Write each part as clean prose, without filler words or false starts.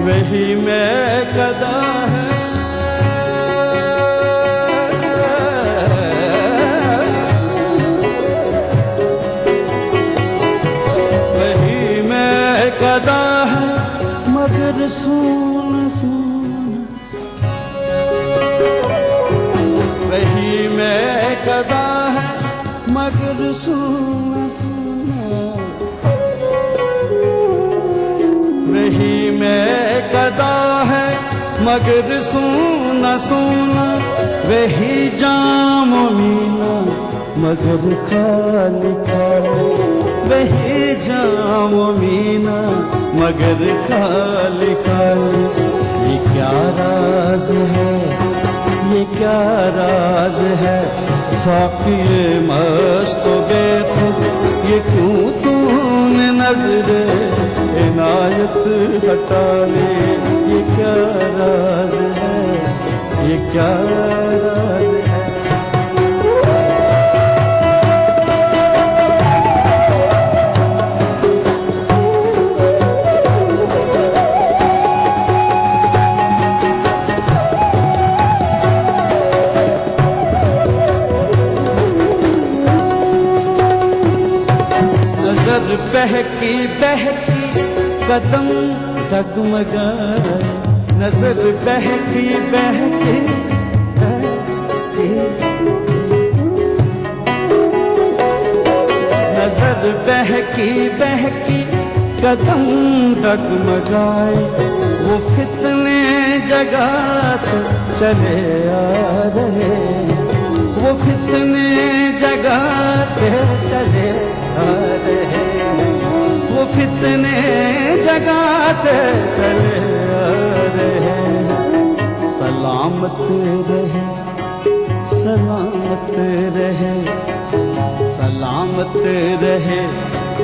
वही मैं कदा है, वही मैं कदा है मगर सुन सुन, वही मैं कदा है मगर सुन सुन, वही मैं कदा है मगर सुना सुना, वही जाम मीना मगर खाली खाली, वही जाम मीना मगर खाली खाली। ये क्या राज है, ये क्या राज है, साक़िए मस्त बेखुद, ये क्यों तूने नजरे इनायत हटा ली। ये क्या राज है, ये क्या राज है। नजर बहकी बहकी कदम डगमगाए, नजर बहकी बहकी नजर बहकी बहकी कदम डगमगाए, वो फितने जगाते चले आ रहे, वो फितने जगाते चले आ रहे, वो फितने जगाते चले आ रहे। सलामत रहे, सलामत रहे, सलामत रहे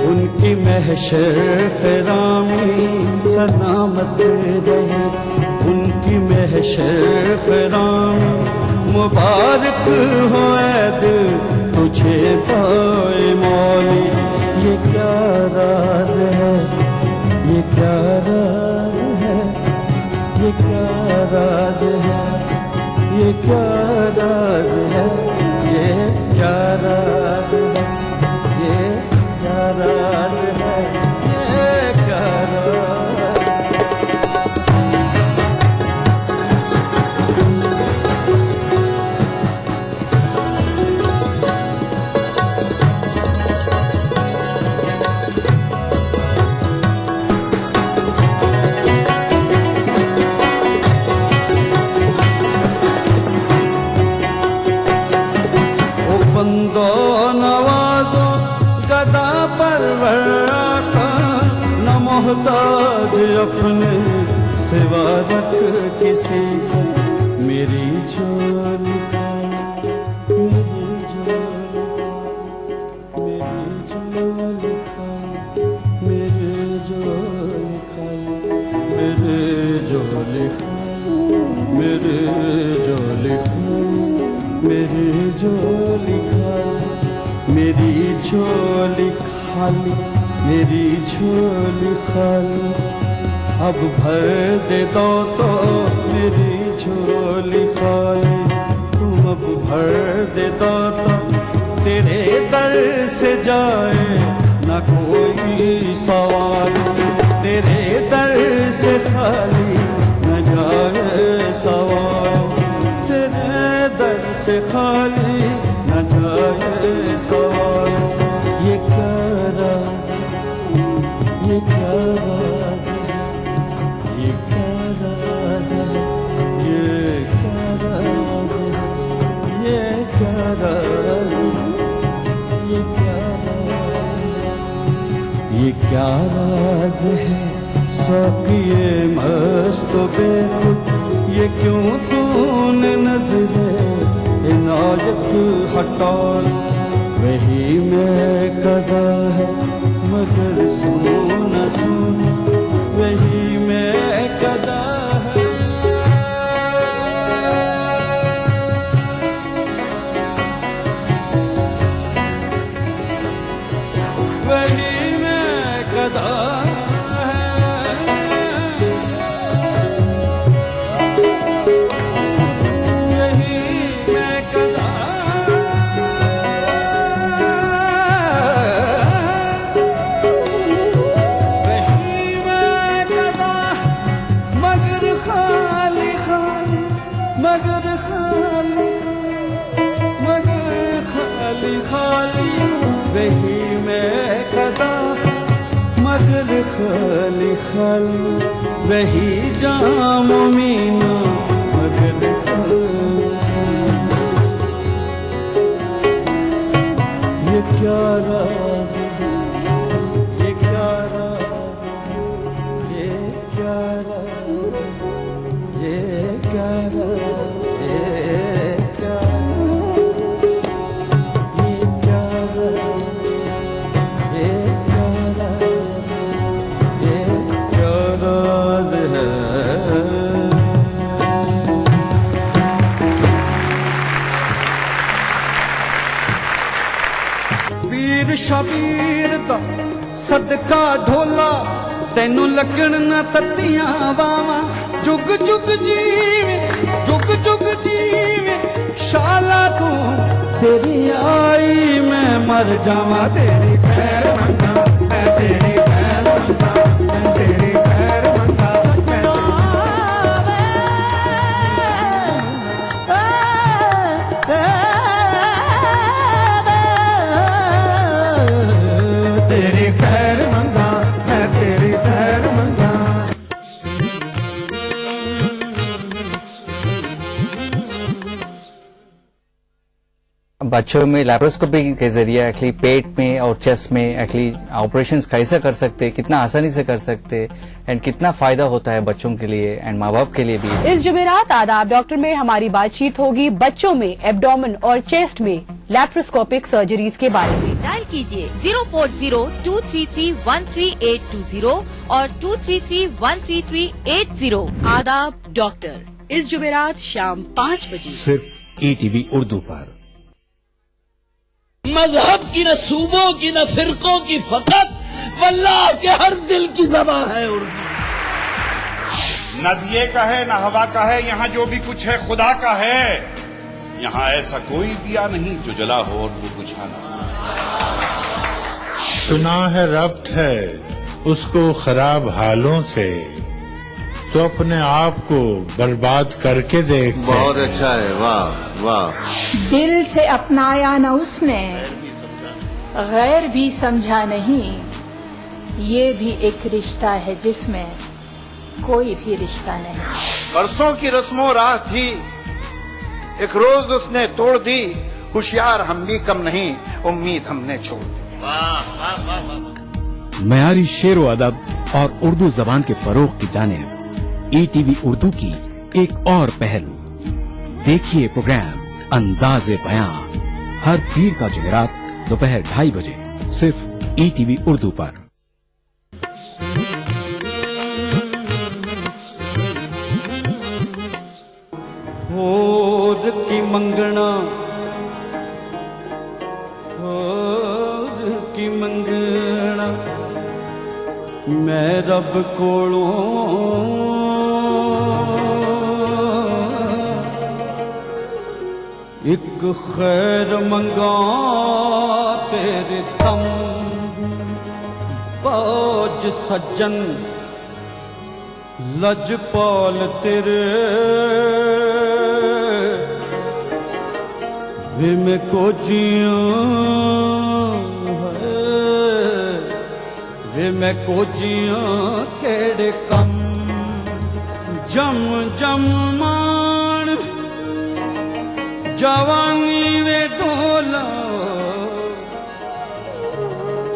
उनकी महशर फ़िरामी, सलामत रहे उनकी महशर फ़िरामी। मुबारक हो ऐ दिल तुझे पाए मौली। ये क्या राज है, ये क्या राज है, ये क्या राज है, ये क्या राज है, ये क्या राज है, ये क्या राज है, ये क्या राज। बंदो नवाजो गदा परवर का, न मोहताज अपने सिवा रख किसी को। मेरी झोली का, मेरी झोली का, मेरी झोली का, मेरी झोली का, मेरी झोली का, मेरी झोली का, मेरी झोली खाली, मेरी झोली खाली, मेरी झोली खाली। अब भर दे दो तो मेरी झोली खाली, तुम अब भर दे दो तो तेरे दर से जाए न कोई सवाल, तेरे दर से खाली न जाए सवाल, दर से खाली न जाए सवाल। ये क्या राज, ये क्या राज है, ये क्या राज है, ये क्या राज है, ये क्या राज है, ये क्या राज है, ये क्या राज है। साक़िए मस्त बेखुद, ये क्यों तूने नजरे इनायत हटा ली। वही मैं कदा है मगर सुनो न सुनो, वही मैं कदा है। वही मैं कदा है, अगर खाली खल वही जाम मीना अगर ये क्या राज है, ये क्या राज है, ये क्या राज है, ये क्या राज, ये क्या, ये क्या राज, ये क्या राज, ये क्या राज है। पीर शबीर दा सदका ढोला तैनू लगन ना तत्तियां बावां जुग जुग जीवे जुग जुग जीवे शाला तू तेरी आई मैं मर जावां तेरी खैर मंगा मैं तेरी खैर मंगा मैं तेरी खैर मंगा तेरी खैर मंगा मैं तेरी खैर मंगा। बच्चों में लैप्रोस्कोपी के जरिए एक्चुअली पेट में और चेस्ट में एक्चुअली ऑपरेशंस कैसे कर सकते हैं, कितना आसानी से कर सकते हैं एंड कितना फायदा होता है बच्चों के लिए एंड माँ बाप के लिए भी। इस जुमेरात आदाब डॉक्टर में हमारी बातचीत होगी बच्चों में एब्डोमेन और चेस्ट में लैप्रोस्कोपिक सर्जरीज के बारे में। डायल कीजिए 040-233-13820 और 233-13380। आदाब डॉक्टर इस जुमेरात शाम 5 बजे सिर्फ ETV उर्दू पर। मजहब की न सूबों की न फिरकों की फकत वल्लाह के हर दिल की ज़बां है उर्दू। न दिए का है न हवा का है, यहाँ जो भी कुछ है खुदा का है। यहाँ ऐसा कोई दिया नहीं जो जला हो और वो बुझा ना हो। सुना है रब्त है उसको खराब हालों से, तो अपने आप को बर्बाद करके देख। बहुत अच्छा है, वाह वाह। दिल से अपनाया न उसने, गैर भी समझा नहीं, ये भी एक रिश्ता है जिसमें कोई भी रिश्ता नहीं। बरसों की रस्मों राह थी, एक रोज उसने तोड़ दी, होशियार हम भी कम नहीं, उम्मीद हमने छोड़ दी। मयारी शेर व अदब और उर्दू जबान के फरोग की जानिब ETV उर्दू की एक और पहलू। देखिए प्रोग्राम अंदाज़े बयां हर पीर का जुमेरात दोपहर 2:30 बजे सिर्फ ETV उर्दू पर। होर की मंगना होर की मंगना मैं रब कोलों एक खैर मंगा तेरे दम बाज सज्जन लजपाल तेरे वे मैं को वे मैं को केड़े कम जम जम मान जवानी वे डोला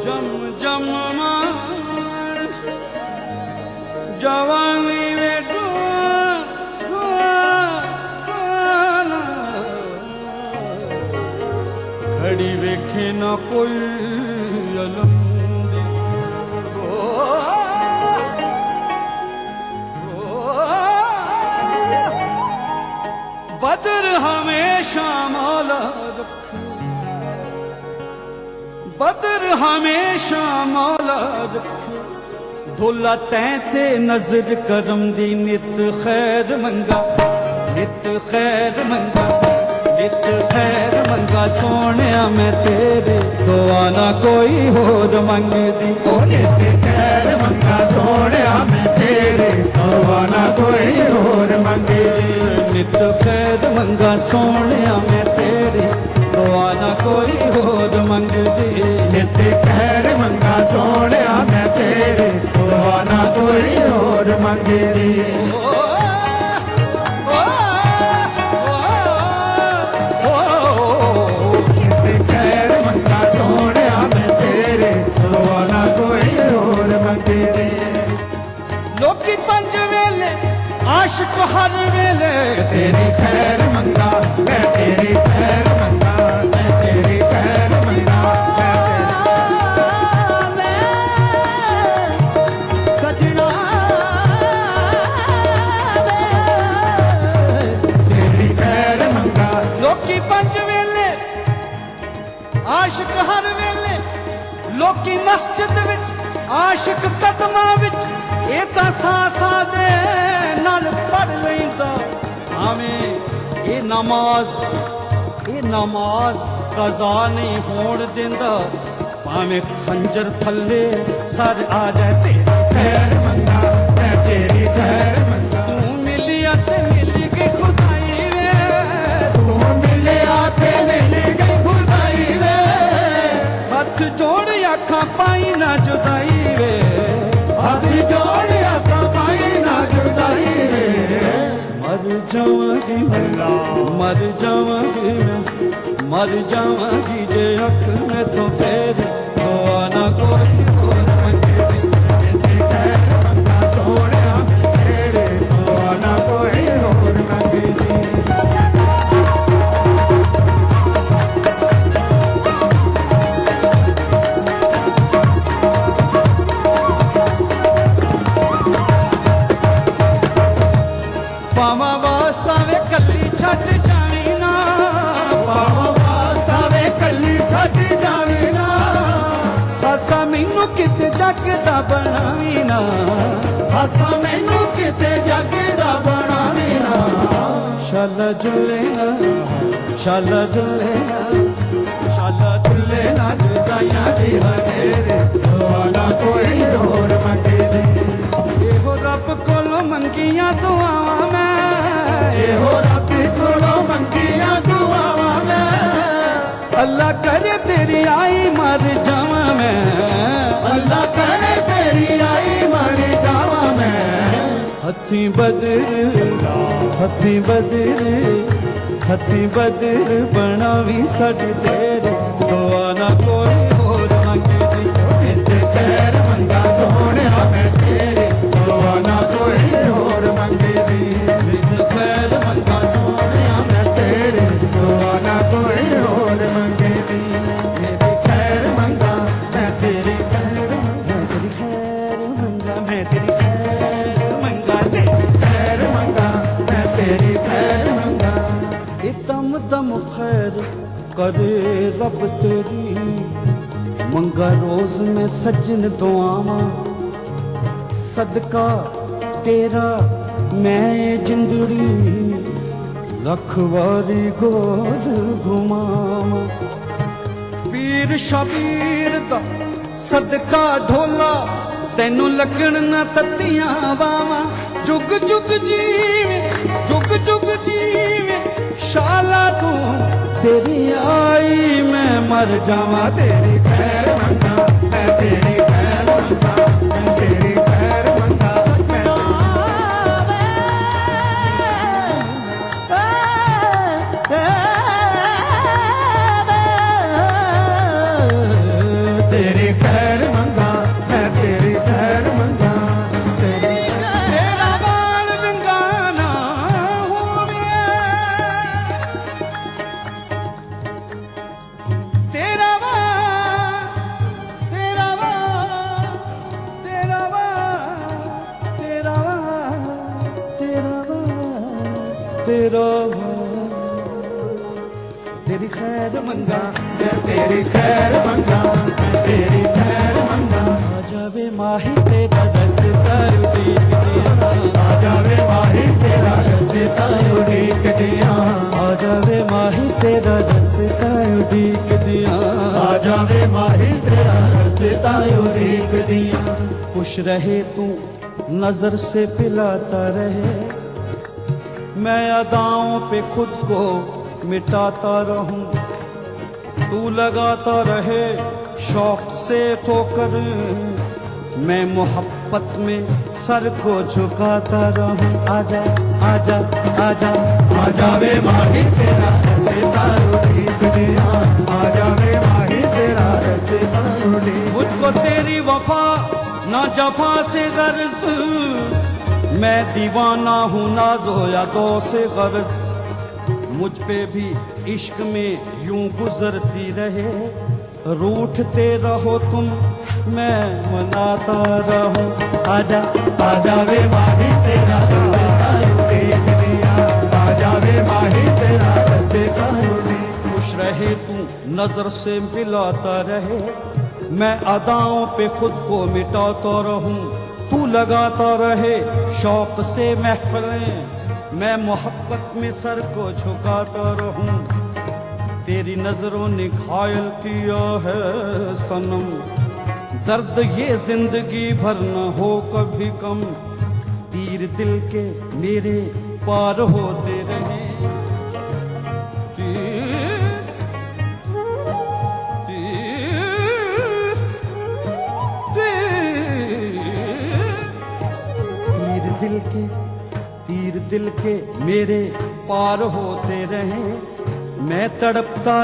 जम जम मान जवानी वे डोला घड़ी वेखे ना कोई अलम बदर हमेशा मौला रखे, बदर हमेशा मौला रखे, धोला तैते नजर करम दी नित खैर मंगा, नित खैर मंगा, नित खैर मंगा सोने मैं तेरे तो आना कोई होर मंग दी। ओ नित खैर मंगा सोने मैं तेरे तो आना कोई होर मंग दी। नित खैर मंगा सोने मैं तेरे तो आना कोई होर मंग दी। नित खैर मंगा सोने मैं तेरे मंगे दी खैर मंगा सोने मैं तेरे ना कोई और मंगे दी लोकी पंज वेले आशिक हर वेले तेरी खैर मंगा मैं तेरी खैर मंगा मैं तेरी खैर मंगा सजना तेरी खैर मंगा लोकी पंज वेले आशिक हर वेले लोकी मस्जिद विच आशिक कदमां विच ਇਹ ਤਾਂ ਸਾਸਾਂ ਦੇ ਨਾਲ ਪੜ ਲੈਂਦਾ ਭਾਵੇਂ ਇਹ ਨਮਾਜ਼ ਕਜ਼ਾ ਨਹੀਂ ਹੋਣ ਦਿੰਦਾ ਭਾਵੇਂ ਖੰਜਰ ਥੱਲੇ ਸਰ ਆ ਜਾਏ ਤੇਰੀ ਖੈਰ ਮੰਗਾ ਮੈਂ ਤੇਰੀ ਖੈਰ ਮੰਗਾ ਤੂੰ ਮਿਲਿਆ ਤੇ ਮਿਲ ਗਈ ਖੁਦਾਈ ਵੇ ਤੂੰ ਮਿਲਿਆ ਤੇ ਮਿਲ ਗਈ ਖੁਦਾਈ ਵੇ ਹੱਥ ਜੋੜ ਅੱਖਾਂ ਪਾਈ ਨਾ ਜੁਦਾਈ ਵੇ हथ जोड़िया कमाई ना जुदाई रे मर जावांगी मर जावांगी मर जावांगी जे अख में तो फेर दुआ ना कोई और मंगे खैर मंगा सोनिया तेरे दुआ ना कोई और मंगे पावा वास्ता वे कली छट जावी ना पावा वास्ता वे कली छट जावी ना खासा मैनू किते जग दा बनावी ना खासा मैनू किते जग दा बनावी ना शाला झुले ना शाला झुले ना शाला झुले ना जुदाइयां दी हनेरे दुआना कोई और मंगे दे एहो रब कोलों मंगियां दुआवां मैं हो रब कोलों मंगियां दुआवां मैं अल्लाह करे तेरी आई मर जावां मैं अल्लाह करे तेरी आई मर जावां मैं हथी बदर बनावी साडी तेरे दुआ ना कोई और मंगे दी खैर मंगा सोनिया मैं तेरे दुआ ना कोई और मंगे दी खैर मंगा सोनिया मैं तेरे दुआ ना कोई और मंगे दी मेरी खैर मंगा मैं तेरी खैर मंगा मैं तेरी खैर मंगा तेरी खैर मंगा मैं तेरी खैर मंगा दम दम खैर करे रब तेरी मंगा रोज में सज्जन दुआवां सदका तेरा मैं जिंदड़ी लख वारी गोद घुमावां पीर शबीर दा सदका ढोला तैनू लगन ना तत्तियां बावां जुग जुग जीवे शाला तू तेरी आई मैं मर जावां तेरी खैर मंगा मैं तेरी खैर मंगा मैं तेरी खैर मंगा तेरी खैर मंगा मैं तेरी खैर मंगा तेरा बाल विंगाना होवे तेरा तेरी खैर मंगा मैं तेरी खैर मंगा मैं तेरी खैर मंगा आ जावे माही तेरा रस्ता उड़ीक दिया आ जावे माही तेरा रस्ता उड़ीक दिया आ जावे माही तेरा रस्ता उड़ीक दिया आ जावे माही तेरा रस्ता उड़ीक दिया खुश रहे तू नजर से पिलाता रहे मैं अदाओं पे खुद को मिटाता रहूं तू लगाता रहे शौक से ठोकर मैं मोहब्बत में सर को झुकाता रहूं। आजा आजा आजा आजा वे माही तेरा सितारों दुनिया, आजा वे माही तेरा सितारों। मुझको तेरी वफा ना जफा से गर्ज, मैं दीवाना हूँ नाज़ो यादों से गर्ज। मुझ पे भी इश्क में यूं गुजरती रहे, रूठते रहो तुम मैं मनाता रहूं। आजा आजा वे माही तेरा आजा वे माही तेरा खुश रहे तू नजर से मिलाता रहे, मैं अदाओं पे खुद को मिटाता रहूं। तू लगाता रहे शौक से महफिलें, मैं मोहब्बत में सर को झुकाता रहूं। तेरी नजरों ने घायल किया है सनम, दर्द ये जिंदगी भर न हो कभी कम। तीर दिल के मेरे पार होते रहे, तीर दिल के मेरे पार होते रहे। मैं तड़पता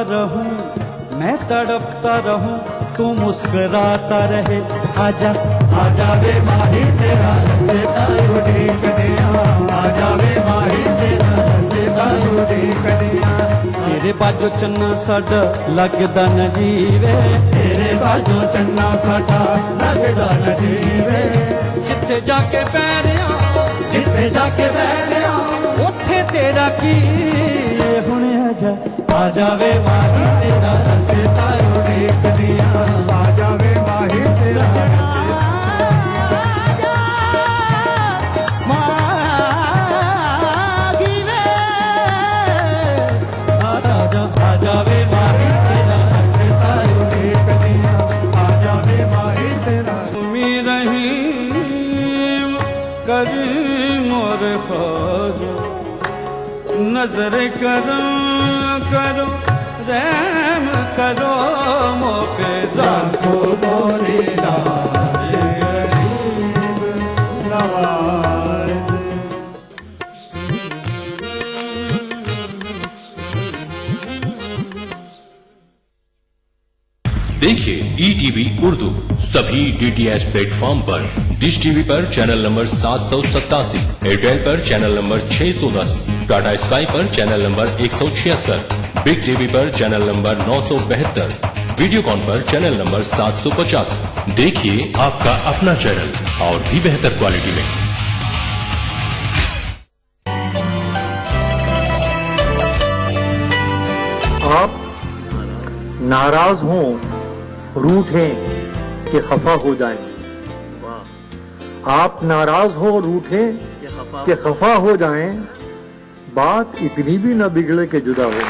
रहूं तू मुस्कुराता रहे। आजा आजा वे माही तेरा सितारों कन्या, आजा वे माही तेरा सितारों कन्या। तेरे बाजो चन्ना साडा लगदा न जीवे, तेरे बाजो चन्ना साडा लगदा न जीवे। जिथे जाके बैरिया, जिथे जाके बैरिया उथे तेरा की हुण। आजा आजा वे माही तेरा सितारों कन्या, आजा वे माही तेरा आजा वे माही तेरा सितारों कन्या, आजा वे माही तेरा। तुमी रहीम करीम और ख्वाजा, नजर करो करो रहम करो मोके जाको मोरी गरीब नवाज। देखिए ETV उर्दू सभी DTH प्लेटफॉर्म पर। डिश टीवी पर चैनल नंबर 787, एयरटेल पर चैनल नंबर 610, टाटा स्काई पर चैनल नंबर 176, बिग टीवी पर चैनल नंबर 972, वीडियोकॉन पर चैनल नंबर 750। देखिए आपका अपना चैनल और भी बेहतर क्वालिटी में। आप नाराज हों, रूठें कि खफा हो जाएं। आप नाराज हो, रूठें कि खफा हो जाएं, बात इतनी भी न बिगड़े कि जुदा हो।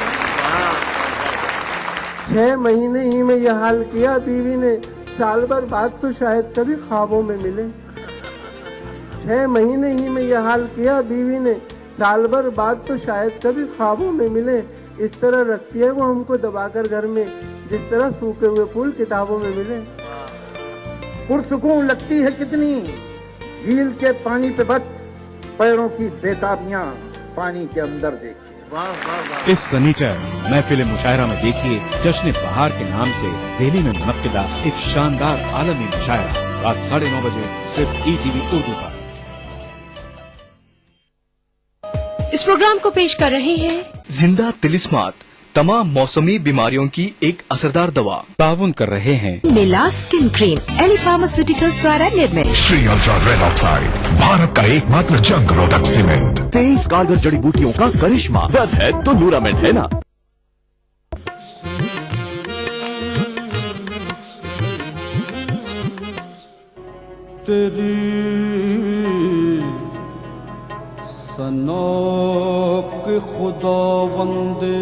6 महीने ही में यह हाल किया बीवी ने, साल भर बाद तो शायद कभी ख्वाबों में मिले। 6 महीने ही में यह हाल किया बीवी ने, साल भर बाद तो शायद कभी ख्वाबों में मिले। इस तरह रखती है वो हमको दबाकर घर में, जिस तरह सूखे हुए फूल किताबों में मिले। पुरसुकून लगती है कितनी झील के पानी पे बच, पैरों की बेताबियां पानी के अंदर देखिए। इस सनीचर महफिल मुशायरा में देखिए जश्न बहार के नाम से दिल्ली में मुनक्किदा एक शानदार आलमी मुशायरा रात 9:30 बजे सिर्फ ETV उर्दू पर। इस प्रोग्राम को पेश कर रहे हैं जिंदा तिलिस्मात, तमाम मौसमी बीमारियों की एक असरदार दवा। ताउन कर रहे हैं मिला स्किन क्रीम, एली फार्मास्यूटिकल्स द्वारा निर्मित। Shri ultra red oxide, Bharat का एकमात्र जंग रोधक सीमेंट। 23 कारगर जड़ी बूटियों का करिश्मा, दर्द है तो न्यूरामेंट है ना। तेरी सनोक खुदावंदे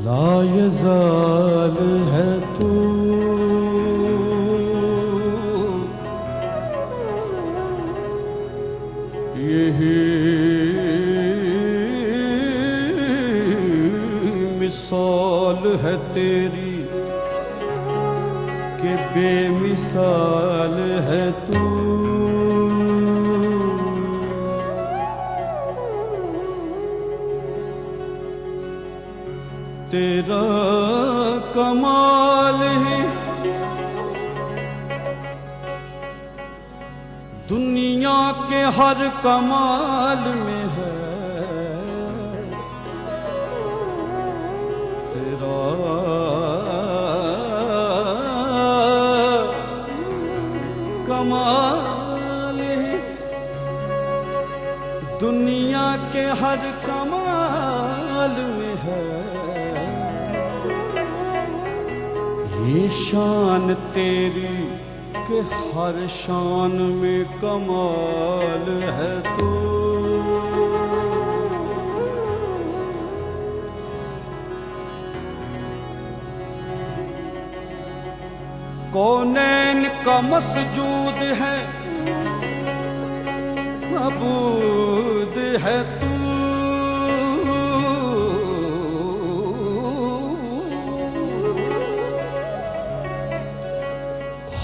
लायज़ाल है तू, यही मिसाल है तेरी कि कि बेमिसाल है तू, तेरा कमाल ही दुनिया के हर कमाल में है, तेरा कमाल ही दुनिया के हर कमाल में है। ये शान तेरी के हर शान में कमाल है तू, कौनैन का मसजूद है मबूद है तू,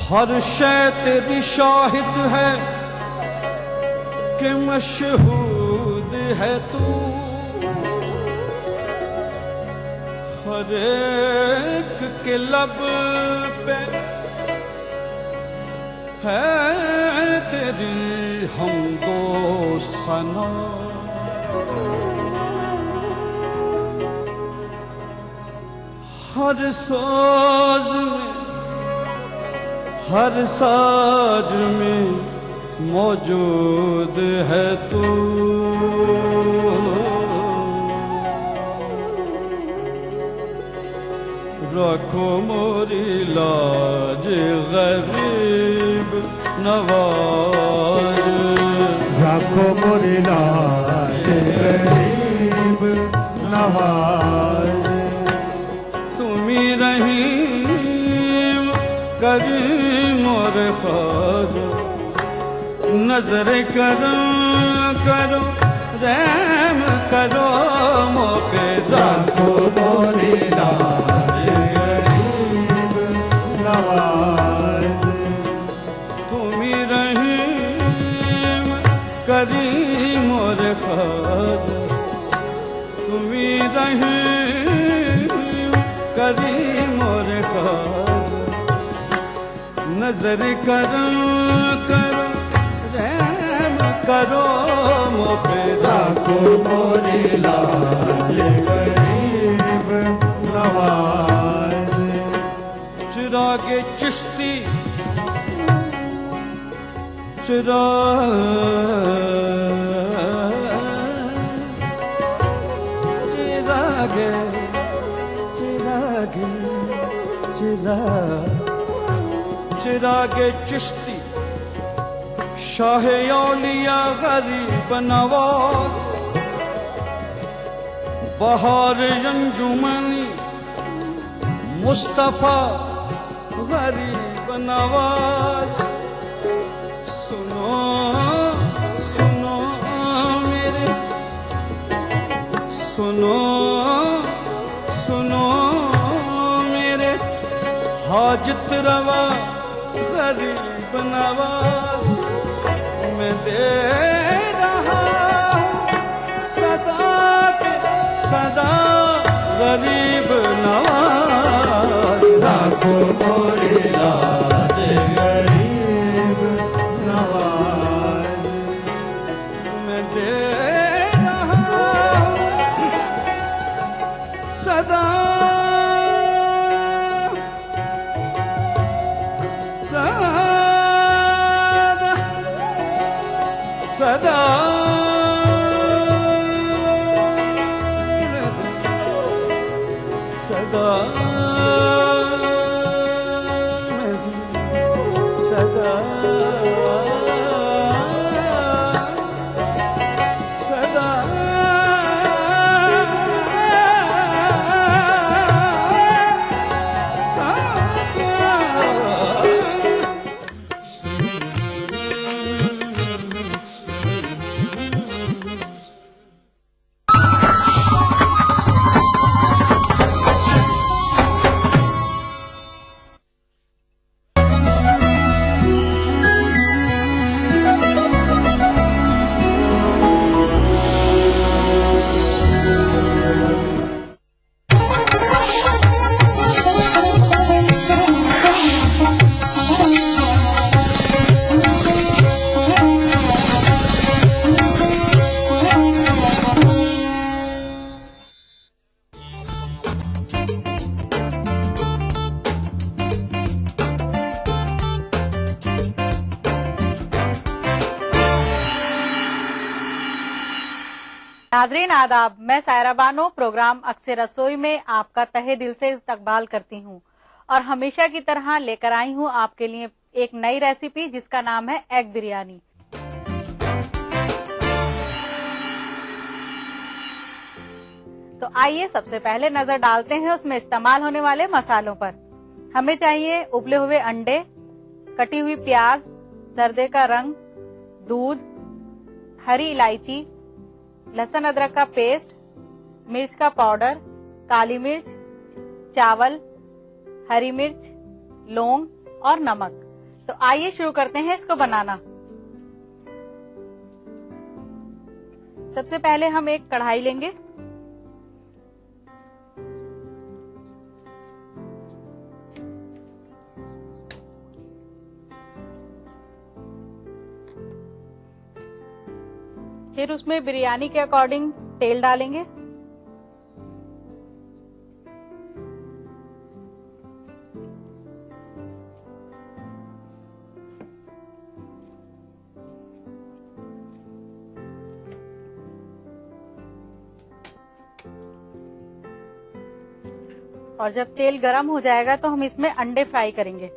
हर शय तेरी शाहिद है कि मशहूद है तू, हर एक के लब पे है तेरी हमदो सना, हर सोज में हर साज में मौजूद है तू, रखो मोरी लाज गरीब नवाज, रखो मोरी लाज गरीब नवाज, तुम्ही रहीम करीम और ख्वाजा, नजर करो करो रहम करो मोके, रखो मोरी लाज गरीब नवाज, तुम्ही रहीम करीम और ख्वाजा, तुम्ही रहीम करीम और ख्वाजा, नजर करो करो रहम करो मोके, रखो मोरी लाज गरीब नवाज, चिरागे चिश्ती चिरागे चिरागे चिरागे चिश्ती शाह औलिया गरीब नवाज, बहार अंजुमनी मुस्तफा गरीब नवाज, सुनो सुनो मेरे सुनो सुनो मेरे हाजत रवा गरीब नवाज, मैं दे रहा हूँ सदा पे सदा गरीब नवाज, रखो मोरी लाज गरीब नवाज, मैं दे रहा हूँ सदा सदा सदा सदा सदा नाजरीन आदाब, मैं सायरा बानो प्रोग्राम अक्सर रसोई में आपका तहे दिल से इस्तकबाल करती हूं और हमेशा की तरह लेकर आई हूं आपके लिए एक नई रेसिपी जिसका नाम है एग बिरयानी। तो आइए सबसे पहले नजर डालते हैं उसमें इस्तेमाल होने वाले मसालों पर। हमें चाहिए उबले हुए अंडे, कटी हुई प्याज, जर्दे का रंग, दूध, हरी इलायची, लहसुन अदरक का पेस्ट, मिर्च का पाउडर, काली मिर्च, चावल, हरी मिर्च, लौंग और नमक। तो आइए शुरू करते हैं इसको बनाना। सबसे पहले हम एक कढ़ाई लेंगे। फिर उसमें बिरयानी के अकॉर्डिंग तेल डालेंगे। और जब तेल गरम हो जाएगा तो हम इसमें अंडे फ्राई करेंगे।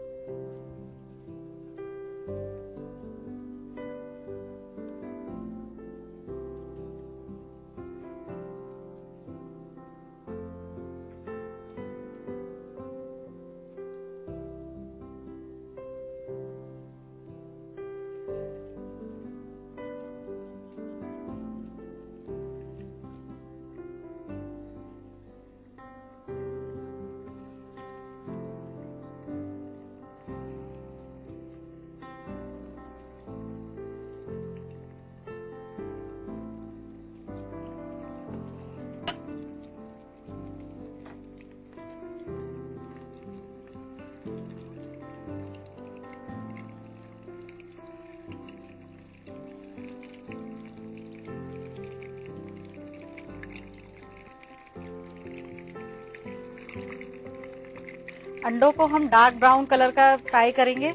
अंडों को हम डार्क ब्राउन कलर का फ्राई करेंगे।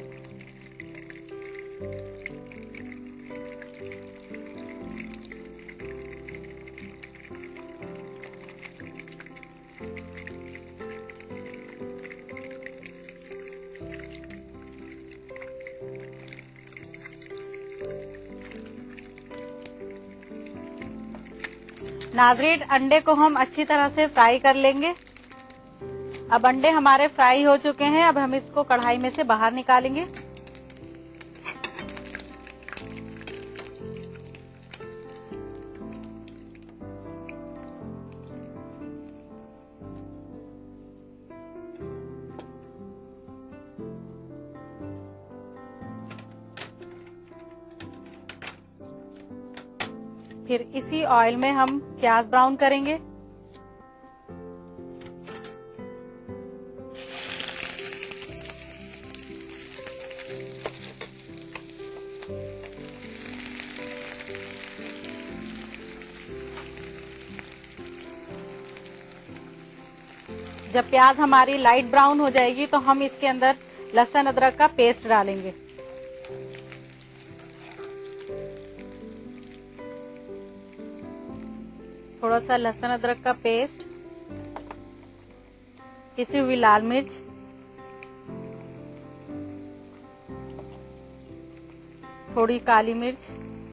नाजरीन, अंडे को हम अच्छी तरह से फ्राई कर लेंगे। अब अंडे हमारे फ्राई हो चुके हैं। अब हम इसको कढ़ाई में से बाहर निकालेंगे। फिर इसी ऑयल में हम प्याज ब्राउन करेंगे। जब प्याज हमारी लाइट ब्राउन हो जाएगी तो हम इसके अंदर लहसुन अदरक का पेस्ट डालेंगे। थोड़ा सा लहसुन अदरक का पेस्ट, पिसी हुई लाल मिर्च, थोड़ी काली मिर्च,